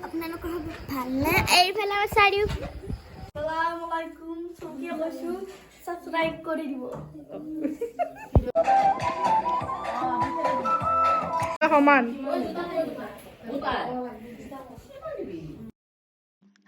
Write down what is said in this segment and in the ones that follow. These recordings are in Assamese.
আপোনালোকৰ হ'ব ভালনে? এইফালে আমাৰ চাৰিও আসসালামু আলাইকুম চকিয়া কৈছো সাবস্ক্ৰাইব কৰি দিব সমান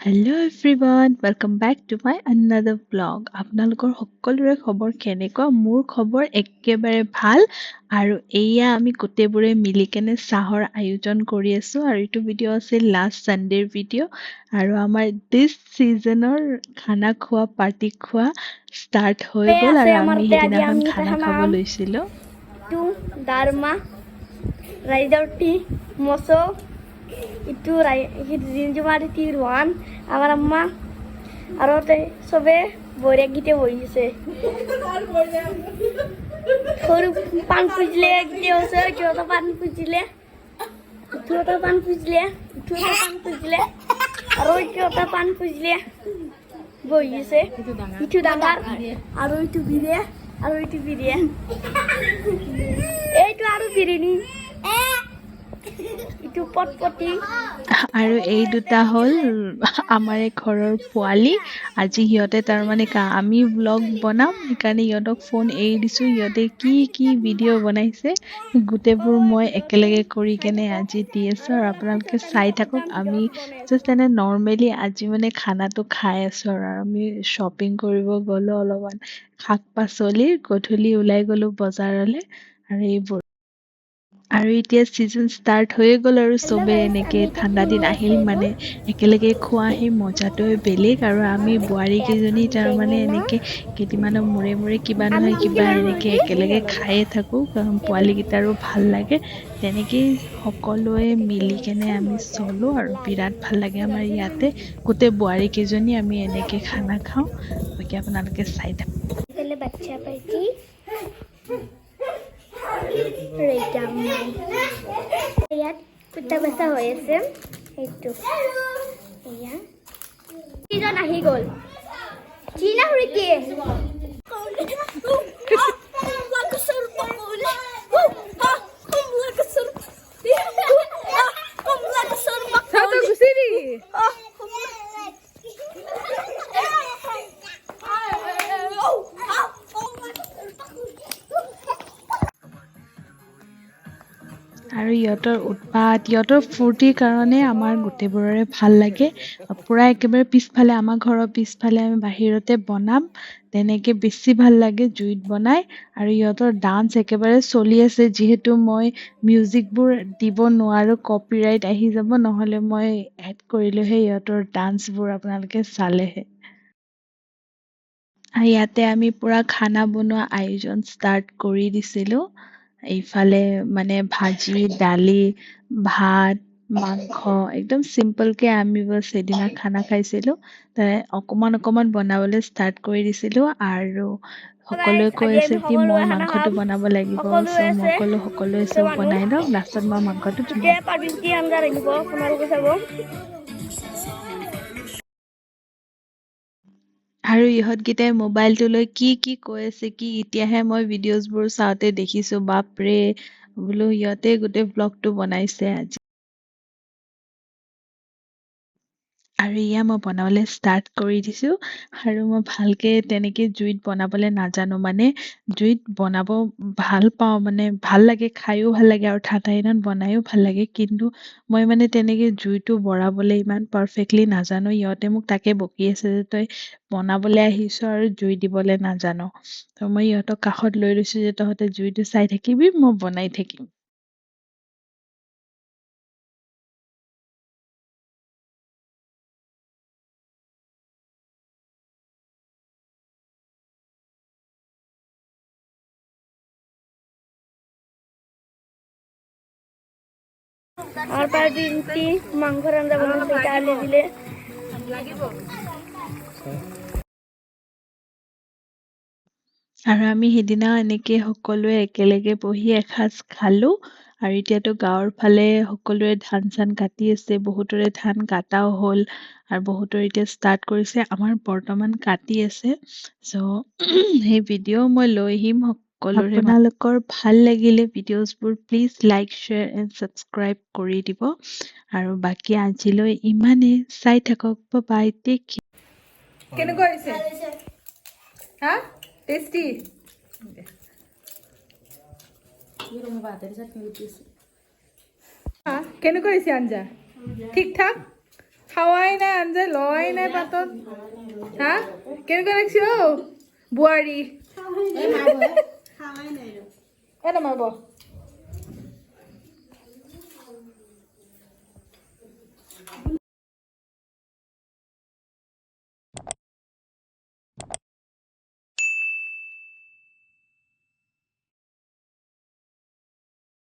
Hello everyone, welcome back to my another vlog. আপোনালোকৰ সকলোৰে খবৰ কেনেকুৱা? মোৰ খবৰ একেবাৰে ভাল আৰু এয়া আমি গোটেইবোৰে মিলি কেনে চাহৰ আয়োজন কৰি আছো আৰু এইটো ভিডিঅ' আছিল লাষ্ট সানডেৰ ভিডিঅ' আৰু আমাৰ দিছ সিজনৰ খানা খোৱা পাৰ্টি খোৱা ষ্টাৰ্ট হৈ গ'ল আৰু আমি সেইদিনাখন খানা খাব লৈছিলো টু দাৰমা ৰাইডাউটি মছো itu rinjumari tiruan আমার আম্মা আর সবে বইরে গিতে বইছে সরু পান পুজলে গিতে হচ্ছে কেউ তো পান পুজলে কেউ পান পুজলে আর ওই কেউ পান পুজলে বইছে ইটু ডাঙার আর ওইটু বিরে আর ওইটু বিরে এইটু আরো বিরিনি আৰু এই দুটা হ'ল আমাৰ ঘৰৰ পোৱালি আজি সিহঁতে তাৰমানে আমি ব্লগ বনাম সেইকাৰণে সিহঁতক ফোন এৰি দিছোঁ সিহঁতে কি কি ভিডিঅ' বনাইছে গোটেইবোৰ মই একেলগে কৰি কেনে আজি দি আছোঁ আৰু আপোনালোকে চাই থাকক আমি জাষ্ট এনে নৰ্মেলি আজি মানে খানাটো খাই আছোঁ আৰু আমি শ্বপিং কৰিব গ'লোঁ অলপমান শাক পাচলিৰ গধূলি ওলাই গ'লোঁ বজাৰলৈ আৰু এইবোৰ আৰু এতিয়া ছিজন ষ্টাৰ্ট হৈয়ে গ'ল আৰু চবে এনেকে ঠাণ্ডা দিন আহিল মানে একেলগে খোৱা সেই মজাটোৱে বেলেগ আৰু আমি বোৱাৰীকেইজনী তাৰমানে এনেকে কেইদিনমানৰ মূৰে মূৰে কিবা নহয় কিবা এনেকে একেলগে খায়ে থাকোঁ কাৰণ পোৱালীকেইটাৰো ভাল লাগে তেনেকেই সকলোৱে মিলি কেনে আমি চলোঁ আৰু বিৰাট ভাল লাগে আমাৰ ইয়াতে গোটেই বোৱাৰীকেইজনী আমি এনেকে খানা খাওঁ বাকী আপোনালোকে চাই থাকক বাচ্চা পাইছি ইয়াত কুটা বেচা হৈ আছে এইটো এয়া কিজন আহি গ'ল চীনা হুৰিকি আৰু ইহঁতৰ উৎপাত ইহঁতৰ ফূৰ্তিৰ কাৰণে আমাৰ গোটেইবোৰৰে ভাল লাগে পূৰা একেবাৰে পিছফালে আমাৰ ঘৰৰ পিছফালে আমি বাহিৰতে বনাম তেনেকৈ বেছি ভাল লাগে জুইত বনাই আৰু ইহঁতৰ ডান্স একেবাৰে চলি আছে যিহেতু মই মিউজিকবোৰ দিব নোৱাৰোঁ কপিৰাইট আহি যাব নহ'লে মই এড কৰিলোহে ইহঁতৰ ডান্সবোৰ আপোনালোকে চালেহে ইয়াতে আমি পূৰা খানা বনোৱা আয়োজন ষ্টাৰ্ট কৰি দিছিলোঁ এইফালে মানে ভাজি দালি ভাত মাংস একদম চিম্পলকৈ আমি বছ সেইদিনা খানা খাইছিলোঁ অকণমান অকণমান বনাবলৈ ষ্টাৰ্ট কৰি দিছিলোঁ আৰু সকলোৱে কৈ আছে কি মই মাংসটো বনাব লাগিব চ' মই ক'লোঁ সকলোৱে চব বনাই লওক লাষ্টত মই মাংসটো আৰু ইহঁতকেইটাই মোবাইলটো লৈ কি কি কৈ আছে কি এতিয়াহে মই ভিডিঅ'জবোৰ চাওঁতে দেখিছোঁ বাপৰে বোলো সিহঁতে গোটেই ব্লগটো বনাইছে আজি আৰু এয়া মই বনাবলৈ ষ্টাৰ্ট কৰি দিছোঁ আৰু মই ভালকৈ তেনেকৈ জুইত বনাবলৈ নাজানো মানে জুইত বনাব ভাল পাওঁ মানে ভাল লাগে খায়ো ভাল লাগে আৰু ঠাণ্ডা দিনত বনায়ো ভাল লাগে কিন্তু মই মানে তেনেকৈ জুইটো বঢ়াবলৈ ইমান পাৰফেক্টলি নাজানো ইহঁতে মোক তাকে বকি আছে যে তই বনাবলৈ আহিছ আৰু জুই দিবলৈ নাজানো তো মই ইহঁতক কাষত লৈ লৈছোঁ যে তহঁতে জুইটো চাই থাকিবি মই বনাই থাকিম আর পার্টি মাংস রান্না বান্না আলি দিলে আৰু আমি সেইদিনা এনেকৈ সকলোৱে একেলগে বহি এসাঁজ খালোঁ আৰু এতিয়াতো গাঁৱৰ ফালে সকলোৱে ধান চান কাটি আছে বহুতৰে ধান কাটাও হ'ল আৰু বহুতৰে এতিয়া ষ্টাৰ্ট কৰিছে আমাৰ বৰ্তমান কাটি আছে চ' সেই ভিডিঅ' মই লৈ আহিম সকলোৰে আপোনালোকৰ ভাল লাগিলে ভিডিঅ'ছবোৰ please like share and subscribe কৰি দিব আৰু বাকী আজিলৈ ইমানে চাই থাকক বাই টেক কেনেকুৱা হৈছে হা টেষ্টি কেনেকুৱা হৈছে আঞ্জা ঠিক ঠাক খাৱাই নাই আঞ্জা লোৱাই নাই পাতত হা কেনেকুৱা লাগিছে অ' বোৱাৰী নমাব